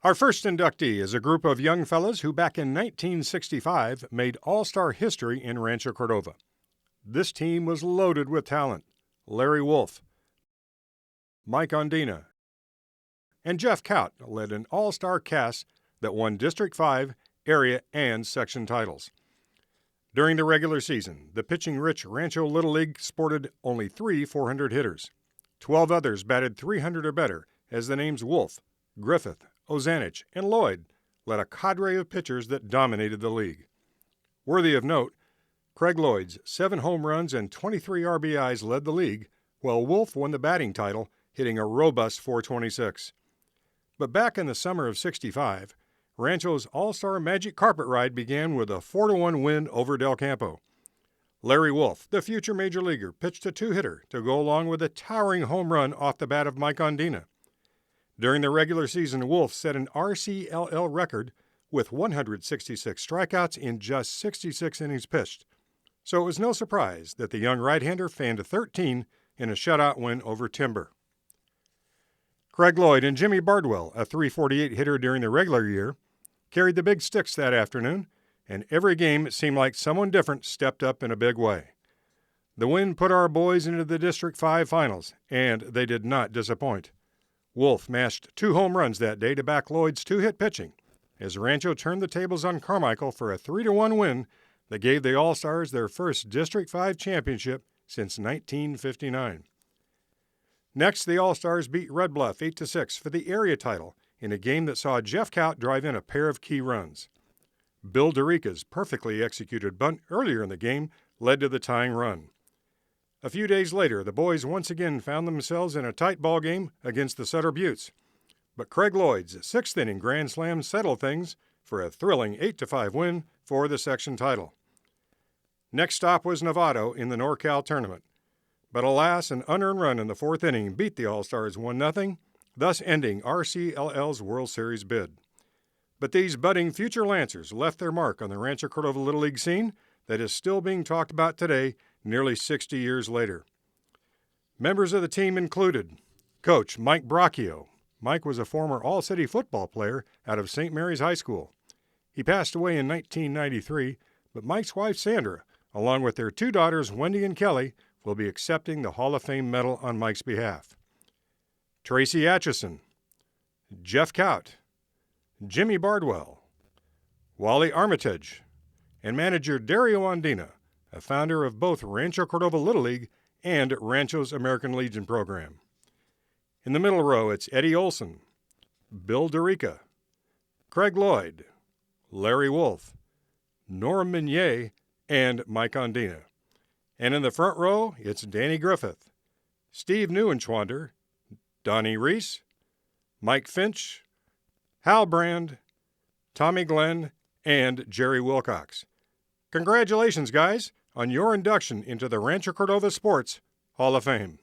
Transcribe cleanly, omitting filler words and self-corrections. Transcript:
Our first inductee is a group of young fellas who back in 1965 made all-star history in Rancho Cordova. This team was loaded with talent. Larry Wolfe, Mike Ondina, and Jeff Kaut led an all-star cast that won District 5, area, and section titles. During the regular season, the pitching-rich Rancho Little League sported only 3 400 hitters. 12 others batted 300 or better, as the names Wolfe, Griffith, Ozanich, and Lloyd led a cadre of pitchers that dominated the league. Worthy of note, Craig Lloyd's 7 home runs and 23 RBIs led the league, while Wolfe won the batting title, hitting a robust .426. But back in the summer of '65, Rancho's all-star magic carpet ride began with a 4-1 win over Del Campo. Larry Wolfe, the future major leaguer, pitched a 2-hitter to go along with a towering home run off the bat of Mike Ondina. During the regular season, Wolfe set an Rcll record with 166 strikeouts in just 66 innings pitched. So it was no surprise that the young right-hander fanned 13 in a shutout win over Timber. Craig Lloyd and Jimmy Bardwell, a .348 hitter during the regular year, carried the big sticks that afternoon, and every game it seemed like someone different stepped up in a big way. The win put our boys into the District 5 finals, and they did not disappoint. Wolfe mashed 2 home runs that day to back Lloyd's 2-hit pitching, as Rancho turned the tables on Carmichael for a 3-1 win that gave the All-Stars their first District 5 championship since 1959. Next, the All-Stars beat Red Bluff 8-6 for the area title in a game that saw Jeff Kaut drive in a pair of key runs. Bill DeRica's perfectly executed bunt earlier in the game led to the tying run. A few days later, the boys once again found themselves in a tight ball game against the Sutter Buttes. But Craig Lloyd's 6th-inning grand slam settled things for a thrilling 8-5 win for the section title. Next stop was Novato in the NorCal tournament. But alas, an unearned run in the 4th inning beat the All-Stars 1-0, thus ending RCLL's World Series bid. But these budding future Lancers left their mark on the Rancho Cordova Little League scene that is still being talked about today, nearly 60 years later. Members of the team included Coach Mike Braccio. Mike was a former All-City football player out of St. Mary's High School. He passed away in 1993, but Mike's wife Sandra, along with their 2 daughters Wendy and Kelly, will be accepting the Hall of Fame medal on Mike's behalf. Tracy Atchison, Jeff Kaut, Jimmy Bardwell, Wally Armitage, and manager Dario Ondina, a founder of both Rancho Cordova Little League and Rancho's American Legion program. In the middle row, it's Eddie Olson, Bill DeRica, Craig Lloyd, Larry Wolfe, Norm Minier, and Mike Ondina. And in the front row, it's Danny Griffith, Steve Neuenschwander, Donnie Reese, Mike Finch, Hal Brand, Tommy Glenn, and Jerry Wilcox. Congratulations, guys, on your induction into the Rancho Cordova Sports Hall of Fame.